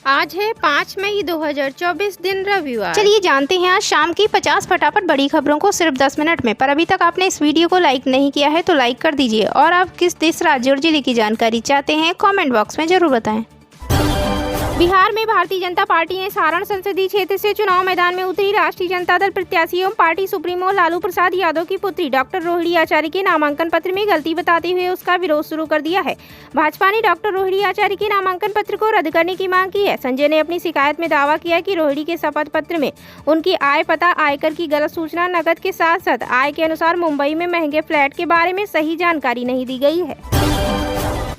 आज है 5 मई 2024 दिन रविवार। चलिए जानते हैं आज शाम की 50 फटाफट बड़ी खबरों को सिर्फ 10 मिनट में। पर अभी तक आपने इस वीडियो को लाइक नहीं किया है तो लाइक कर दीजिए और आप किस देश, राज्य और जिले की जानकारी चाहते हैं कमेंट बॉक्स में जरूर बताएं। बिहार में भारतीय जनता पार्टी ने सारण संसदीय क्षेत्र से चुनाव मैदान में उतरी राष्ट्रीय जनता दल प्रत्याशी एवं पार्टी सुप्रीमो लालू प्रसाद यादव की पुत्री डॉक्टर रोहिणी आचार्य के नामांकन पत्र में गलती बताते हुए उसका विरोध शुरू कर दिया है। भाजपा ने डॉक्टर रोहिणी आचार्य के नामांकन पत्र को रद्द करने की मांग की है। संजय ने अपनी शिकायत में दावा किया कि रोहिणी के शपथ पत्र में उनकी आय, पता, आयकर की गलत सूचना, नकद के साथ साथ आय के अनुसार मुंबई में महंगे फ्लैट के बारे में सही जानकारी नहीं दी गई है।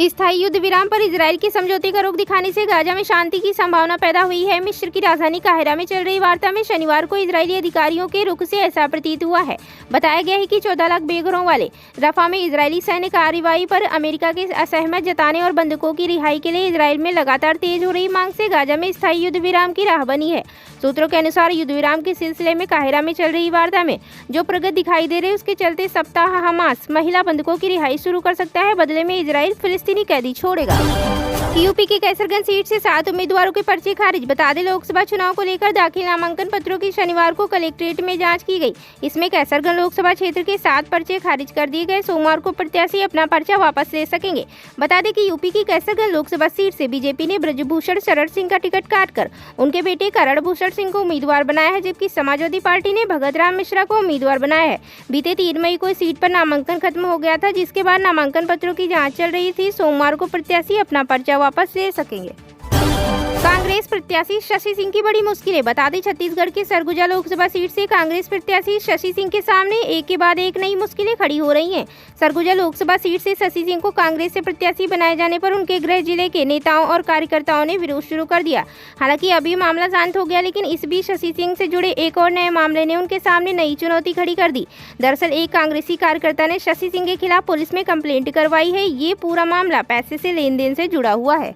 स्थायी युद्ध विराम पर इजराइल के समझौते का रुख दिखाने से गाजा में शांति की संभावना पैदा हुई है। मिस्र की राजधानी काहिरा में चल रही वार्ता में शनिवार को इजरायली अधिकारियों के रुख से ऐसा प्रतीत हुआ है। बताया गया है कि 14 लाख बेघरों वाले रफा में इजरायली सैन्य कार्रवाई पर अमेरिका के असहमत जताने और बंधकों की रिहाई के लिए इजराइल में लगातार तेज हो रही मांग से गाजा में स्थायी युद्ध विराम की राह बनी है। सूत्रों के अनुसार युद्ध विराम के सिलसिले में काहिरा में चल रही वार्ता में जो प्रगति दिखाई दे रही है उसके चलते सप्ताह हमास महिला बंधकों की रिहाई शुरू कर सकता है। बदले में इजराइल फिलिस्तीनी कैदी छोड़ेगा। यूपी की कैसरगंज सीट से 7 उम्मीदवारों के पर्चे खारिज। बता दें, लोकसभा चुनाव को लेकर दाखिल नामांकन पत्रों की शनिवार को कलेक्ट्रेट में जांच की गई। इसमें कैसरगंज लोकसभा क्षेत्र के 7 पर्चे खारिज कर दिए गए। सोमवार को प्रत्याशी अपना पर्चा वापस ले सकेंगे। बता दें कि यूपी की कैसरगंज लोकसभा सीट से बीजेपी ने ब्रजभूषण शरण सिंह का टिकट काटकर उनके बेटे करण भूषण सिंह को उम्मीदवार बनाया है, जबकि समाजवादी पार्टी ने भगत राम मिश्रा को उम्मीदवार बनाया है। बीते 3 मई को इस सीट पर नामांकन खत्म हो गया था, जिसके बाद नामांकन पत्रों की जाँच चल रही थी। सोमवार को प्रत्याशी अपना पर्चा वापस ले सकेंगे। कांग्रेस प्रत्याशी शशि सिंह की बड़ी मुश्किलें। बता दें, छत्तीसगढ़ के सरगुजा लोकसभा सीट से कांग्रेस प्रत्याशी शशि सिंह के सामने एक के बाद एक नई मुश्किलें खड़ी हो रही हैं। सरगुजा लोकसभा सीट से शशि सिंह को कांग्रेस से प्रत्याशी बनाए जाने पर उनके गृह जिले के नेताओं और कार्यकर्ताओं ने विरोध शुरू कर दिया। हालांकि अभी मामला शांत हो गया, लेकिन इस बीच शशि सिंह से जुड़े एक और नए मामले ने उनके सामने नई चुनौती खड़ी कर दी। दरअसल एक कांग्रेसी कार्यकर्ता ने शशि सिंह के खिलाफ पुलिस में कंप्लेंट करवाई है। ये पूरा मामला पैसे से लेन देन से जुड़ा हुआ है।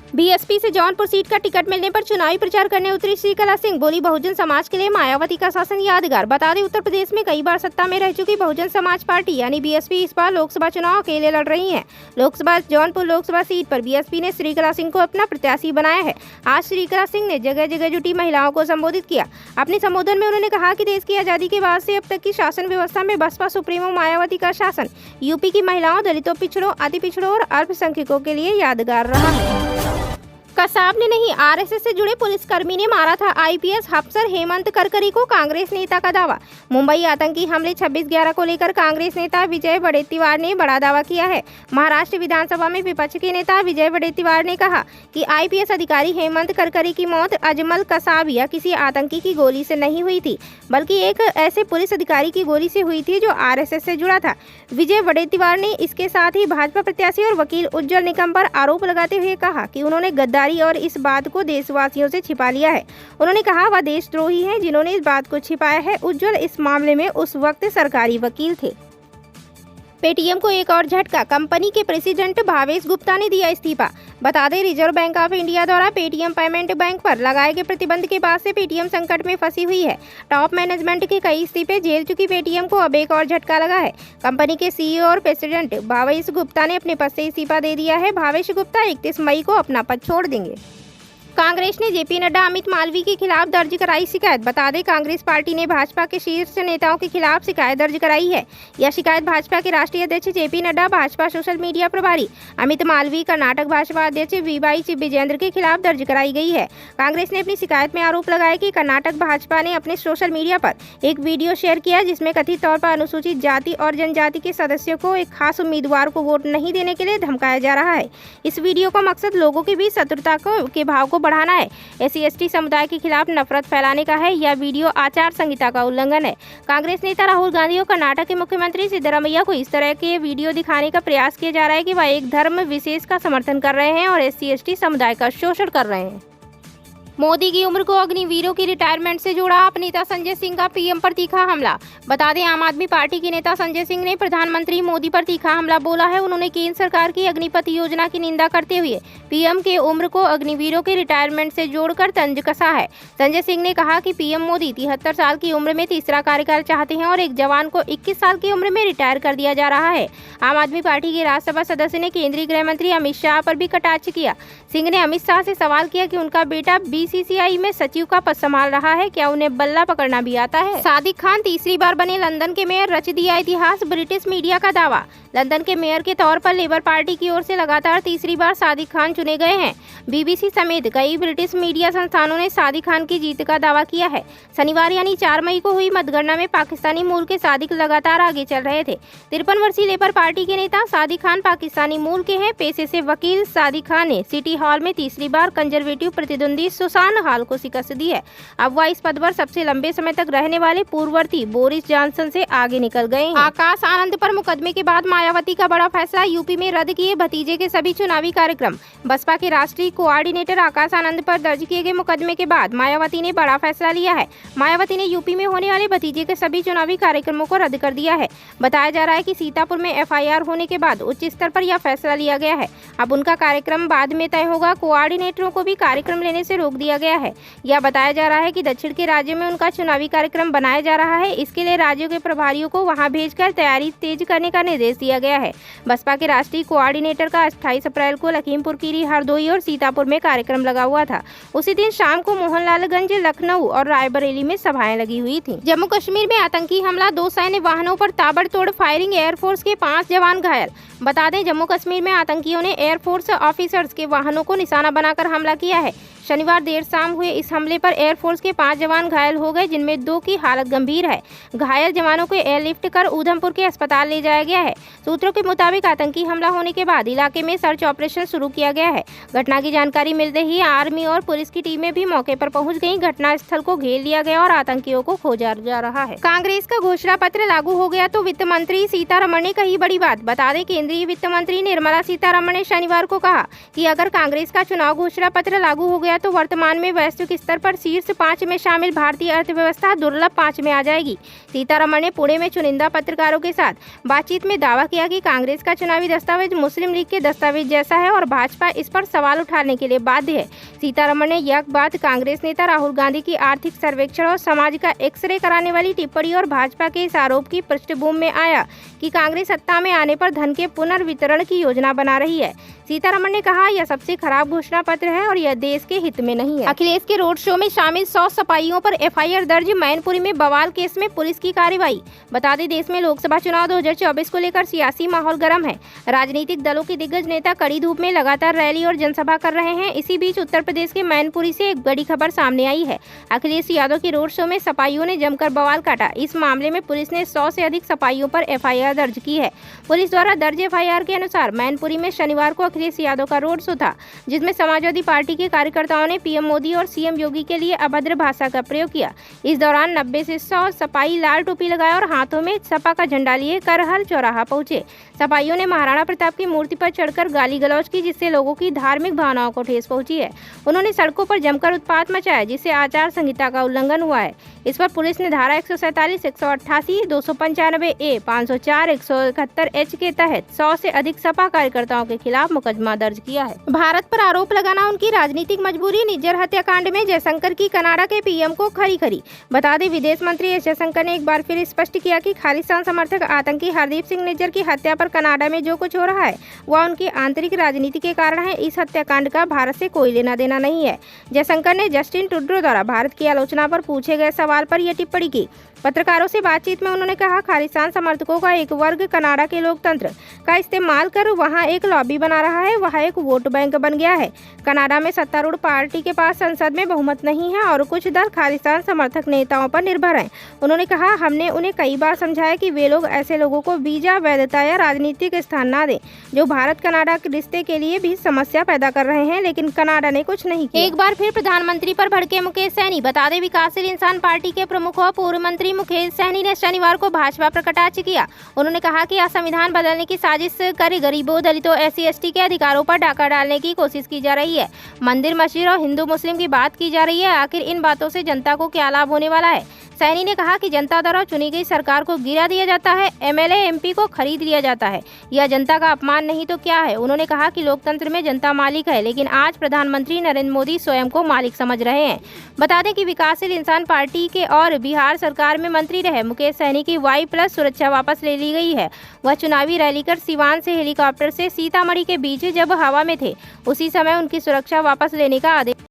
बीएसपी से जौनपुर सीट का टिकट मिलने पर चुनावी प्रचार करने उतरी श्रीकला सिंह। बोली, बहुजन समाज के लिए मायावती का शासन यादगार। बता दें, उत्तर प्रदेश में कई बार सत्ता में रह चुकी बहुजन समाज पार्टी यानी बीएसपी इस बार लोकसभा चुनाव अकेले लड़ रही है। लोकसभा जौनपुर लोकसभा सीट पर बीएसपी ने श्रीकला सिंह को अपना प्रत्याशी बनाया है। आज श्रीकला सिंह ने जगह जगह जुटी महिलाओं को संबोधित किया। अपने संबोधन में उन्होंने कहा कि देश की आजादी के बाद से अब तक की शासन व्यवस्था में बसपा सुप्रीमो मायावती का शासन यूपी की महिलाओं, दलितों, पिछड़ों, अति पिछड़ों और अल्पसंख्यकों के लिए यादगार रहा है। कसाब ने नहीं, आरएसएस से जुड़े पुलिसकर्मी ने मारा था आईपीएस अफसर हेमंत करकरी को, कांग्रेस नेता का दावा। मुंबई आतंकी हमले 26/11 को लेकर कांग्रेस नेता विजय वडेट्टीवार ने बड़ा दावा किया है। महाराष्ट्र विधानसभा में विपक्ष के नेता विजय वडेट्टीवार ने कहा कि आईपीएस अधिकारी हेमंत करकरी की मौत अजमल कसाब या किसी आतंकी की गोली से नहीं हुई थी, बल्कि एक ऐसे पुलिस अधिकारी की गोली से हुई थी जो आरएसएस से जुड़ा था। विजय वडेट्टीवार ने इसके साथ ही भाजपा प्रत्याशी और वकील उज्जवल निकम पर आरोप लगाते हुए कहा कि उन्होंने गद्दारी और इस बात को देशवासियों से छिपा लिया है। उन्होंने कहा वह देशद्रोही हैं जिन्होंने इस बात को छिपाया है। उज्जवल इस मामले में उस वक्त सरकारी वकील थे। पेटीएम को एक और झटका, कंपनी के प्रेसिडेंट भावेश गुप्ता ने दिया इस्तीफा। बता दें, रिजर्व बैंक ऑफ इंडिया द्वारा पेटीएम पेमेंट बैंक पर लगाए गए प्रतिबंध के बाद से पेटीएम संकट में फंसी हुई है। टॉप मैनेजमेंट के कई इस्तीफे झेल चुकी पेटीएम को अब एक और झटका लगा है। कंपनी के सीईओ और प्रेसिडेंट भावेश गुप्ता ने अपने पद से इस्तीफा दे दिया है। भावेश गुप्ता 31 मई को अपना पद छोड़ देंगे। कांग्रेस ने जेपी नड्डा, अमित मालवीय के खिलाफ दर्ज कराई शिकायत। बता दें, कांग्रेस पार्टी ने भाजपा के शीर्ष नेताओं के खिलाफ शिकायत दर्ज कराई है। यह शिकायत भाजपा के राष्ट्रीय अध्यक्ष JP Nadda, Bhajpa social media प्रभारी अमित मालवीय, कर्नाटक भाजपा अध्यक्ष वीवाई विजेंद्र के खिलाफ दर्ज कराई गई है। कांग्रेस ने अपनी शिकायत में आरोप लगाया कि कर्नाटक भाजपा ने अपने सोशल मीडिया पर एक वीडियो शेयर किया जिसमें कथित तौर पर अनुसूचित जाति और जनजाति के सदस्यों को एक खास उम्मीदवार को वोट नहीं देने के लिए धमकाया जा रहा है। इस वीडियो का मकसद लोगों के बीच शत्रुता के भाव को बढ़ाना है, SC/ST समुदाय के खिलाफ नफरत फैलाने का है। यह वीडियो आचार संहिता का उल्लंघन है। कांग्रेस नेता राहुल गांधी और कर्नाटक के मुख्यमंत्री सिद्धरामैया को इस तरह के वीडियो दिखाने का प्रयास किया जा रहा है कि वह एक धर्म विशेष का समर्थन कर रहे हैं और SC/ST समुदाय का शोषण कर रहे हैं। मोदी की उम्र को अग्निवीरों की रिटायरमेंट से जोड़ा। आप नेता संजय सिंह का पीएम पर तीखा हमला। बता दें, आम आदमी पार्टी के नेता संजय सिंह ने प्रधानमंत्री मोदी पर तीखा हमला बोला है। उन्होंने केंद्र सरकार की अग्निपथ योजना की निंदा करते हुए पीएम के उम्र को अग्निवीरों के रिटायरमेंट से जोड़कर तंज कसा है। संजय सिंह ने कहा कि पीएम मोदी 73 साल की उम्र में तीसरा कार्यकाल चाहते हैं और एक जवान को 21 साल की उम्र में रिटायर कर दिया जा रहा है। आम आदमी पार्टी के राज्यसभा सदस्य ने केंद्रीय गृह मंत्री अमित शाह पर भी कटाक्ष किया। सिंह ने अमित शाह से सवाल किया कि उनका बेटा बीसीसीआई में सचिव का पद संभाल रहा है, क्या उन्हें बल्ला पकड़ना भी आता है। सादिक खान तीसरी बार बने लंदन के मेयर, रच दिया इतिहास। ब्रिटिश मीडिया का दावा। लंदन के मेयर के तौर पर लेबर पार्टी की ओर से लगातार तीसरी बार सादिक खान चुने गए हैं। बीबीसी समेत कई ब्रिटिश मीडिया संस्थानों ने सादिक खान की जीत का दावा किया है। शनिवार यानी 4 मई को हुई मतगणना में पाकिस्तानी मूल के सादिक लगातार आगे चल रहे थे। 53 वर्षीय लेबर पार्टी के नेता सादिक खान पाकिस्तानी मूल के हैं। पेशे से वकील सादिक खान ने सिटी हॉल में तीसरी बार कंजर्वेटिव प्रतिद्वंदी सुसान हाल को शिकस्त दी है। अब वह इस पद पर सबसे लंबे समय तक रहने वाले पूर्ववर्ती बोरिस जॉनसन से आगे निकल गए हैं। आकाश आनंद पर मुकदमे के बाद मायावती का बड़ा फैसला। यूपी में रद्द किए भतीजे के सभी चुनावी कार्यक्रम। बसपा के राष्ट्रीय कोऑर्डिनेटर आकाश आनंद पर दर्ज किए गए मुकदमे के बाद मायावती ने बड़ा फैसला लिया है। मायावती ने यूपी में होने वाले भतीजे के सभी चुनावी कार्यक्रमों को रद्द कर दिया है। बताया जा रहा है कि सीतापुर में एफआईआर होने के बाद उच्च स्तर पर यह फैसला लिया गया है। अब उनका कार्यक्रम बाद में तय होगा। कोऑर्डिनेटरों को भी कार्यक्रम लेने से रोक दिया गया है। यह बताया जा रहा है कि दक्षिण के राज्यों में उनका चुनावी कार्यक्रम बनाया जा रहा है। इसके लिए राज्यों के प्रभारियों को वहां भेजकर तैयारी तेज करने का निर्देश दिया गया है। बसपा के राष्ट्रीय कोऑर्डिनेटर का 28 अप्रैल को लखीमपुर खीरी, हरदोई और सीतापुर में कार्यक्रम लगा हुआ था। उसी दिन शाम को मोहनलालगंज, लखनऊ और रायबरेली में सभाएं लगी हुई थी। जम्मू कश्मीर में आतंकी हमला, 2 सैन्य वाहनों पर ताबड़तोड़ फायरिंग, एयरफोर्स के 5 जवान घायल। बता दें, जम्मू कश्मीर में आतंकियों ने एयरफोर्स ऑफिसर्स के वाहनों को निशाना बनाकर हमला किया है। शनिवार देर शाम हुए इस हमले पर एयरफोर्स के 5 जवान घायल हो गए, जिनमें 2 की हालत गंभीर है। घायल जवानों को एयरलिफ्ट कर उधमपुर के अस्पताल ले जाया गया है। सूत्रों के मुताबिक आतंकी हमला होने के बाद इलाके में सर्च ऑपरेशन शुरू किया गया है। घटना की जानकारी मिलते ही आर्मी और पुलिस की टीमें भी मौके पर पहुंच गईं। घटना स्थल को घेर लिया गया और आतंकियों को खोजा जा रहा है। कांग्रेस का घोषणा पत्र लागू हो गया तो वित्त मंत्री सीतारमण ने कही बड़ी बात। बता दें, केंद्रीय वित्त मंत्री निर्मला सीतारमण ने शनिवार को कहा कि अगर कांग्रेस का चुनाव घोषणा पत्र लागू हो गया तो वर्तमान में वैश्विक स्तर पर शीर्ष 5 में शामिल भारतीय अर्थव्यवस्था दुर्लभ 5 में आ जाएगी। सीतारमण ने पुणे में चुनिंदा पत्रकारों के साथ बातचीत में दावा किया कि कांग्रेस का चुनावी दस्तावेज मुस्लिम लीग के दस्तावेज जैसा है और भाजपा इस पर सवाल उठाने के लिए बाध्य है। सीतारमण ने यह बात कांग्रेस नेता राहुल गांधी की आर्थिक सर्वेक्षण और समाज का एक्सरे कराने वाली टिप्पणी और भाजपा के इस आरोप की पृष्ठभूमि में आया कि कांग्रेस सत्ता में आने पर धन के पुनर्वितरण की योजना बना रही है। सीतारमण ने कहा, यह सबसे खराब घोषणा पत्र है और यह देश के हित में नहीं है। अखिलेश के रोड शो में शामिल 100 सपाइयों पर एफआईआर दर्ज। मैनपुरी में बवाल केस में पुलिस की कार्रवाई। बता दें, देश में लोकसभा चुनाव 2024 को लेकर सियासी माहौल गर्म है। राजनीतिक दलों के दिग्गज नेता कड़ी धूप में लगातार रैली और जनसभा कर रहे हैं। इसी बीच उत्तर प्रदेश के मैनपुरी से एक बड़ी खबर सामने आई है। अखिलेश यादव के रोड शो में सपाइयों ने जमकर बवाल काटा। इस मामले में पुलिस ने 100 से अधिक सपाइयों पर एफआईआर दर्ज की है। पुलिस द्वारा दर्ज एफआईआर के अनुसार मैनपुरी में शनिवार को अखिलेश यादव का रोड शो था, जिसमें समाजवादी पार्टी के कार्यकर्ताओं ने पीएम मोदी और सीएम योगी के लिए अभद्र भाषा का प्रयोग किया। इस दौरान 90 से 100 सपाई लाल टोपी लगाए और हाथों में सपा का झंडा लिए करहल चौराहा पहुंचे। सपाइयों ने महाराणा प्रताप की मूर्ति पर चढ़कर गाली गलौज की, जिससे लोगों की धार्मिक भावनाओं को ठेस पहुंची है। उन्होंने सड़कों पर जमकर उत्पात मचाया, जिससे आचार संहिता का उल्लंघन हुआ है। इस पर पुलिस ने धारा 147, 188, 295 ए, 504, 171 एच के तहत 100 से अधिक सपा कार्यकर्ताओं के खिलाफ मुकदमा दर्ज किया है। भारत पर आरोप लगाना उनकी राजनीतिक मजबूरी। निज्जर हत्याकांड में जयशंकर की कनाडा के पीएम को खरी। बता दें, विदेश मंत्री एस जयशंकर ने एक बार फिर स्पष्ट किया कि खालिस्तान समर्थक आतंकी हरदीप सिंह निज्जर की हत्या पर कनाडा में जो कुछ हो रहा है वह उनकी आंतरिक राजनीति के कारण है। इस हत्याकांड का भारत से कोई लेना देना नहीं है। जयशंकर ने जस्टिन ट्रूडो द्वारा भारत की आलोचना पर पूछे गए सवाल पर यह टिप्पणी की। पत्रकारों से बातचीत में उन्होंने कहा, खालिस्तान समर्थकों का एक वर्ग कनाडा के लोकतंत्र का इस्तेमाल कर वहां एक लॉबी बना रहा है। वहां एक वोट बैंक बन गया है। कनाडा में सत्तारूढ़ पार्टी के पास संसद में बहुमत नहीं है और कुछ दल खालिस्तान समर्थक नेताओं पर निर्भर हैं। उन्होंने कहा, हमने उन्हें कई बार समझाया कि वे लोग ऐसे लोगों को वीजा, वैधता या राजनीतिक स्थान न दें जो भारत कनाडा के रिश्ते के लिए भी समस्या पैदा कर रहे हैं, लेकिन कनाडा ने कुछ नहीं किया। एक बार फिर प्रधानमंत्री पर भड़के मुकेश सहनी। बता दें, विकासशील इंसान पार्टी के प्रमुख और पूर्व मंत्री मुकेश सहनी ने शनिवार को भाजपा पर कटाक्ष किया। उन्होंने कहा कि यह संविधान बदलने की साजिश कर गरीबों, दलितों, SC ST के अधिकारों पर डाका डालने की कोशिश की जा रही है। मंदिर, मस्जिद मस्जिद और हिंदू मुस्लिम की बात की जा रही है। आखिर इन बातों से जनता को क्या लाभ होने वाला है? सैनी ने कहा कि जनता द्वारा चुनी गई सरकार को गिरा दिया जाता है, एमएलए एमपी को खरीद लिया जाता है। यह जनता का अपमान नहीं तो क्या है? उन्होंने कहा कि लोकतंत्र में जनता मालिक है, लेकिन आज प्रधानमंत्री नरेंद्र मोदी स्वयं को मालिक समझ रहे हैं। बता दें कि विकासशील इंसान पार्टी के और बिहार सरकार में मंत्री रहे मुकेश सहनी की Y+ सुरक्षा वापस ले ली गई है। वह चुनावी रैली कर सिवान से हेलीकॉप्टर से सीतामढ़ी के बीच जब हवा में थे, उसी समय उनकी सुरक्षा वापस लेने का आदेश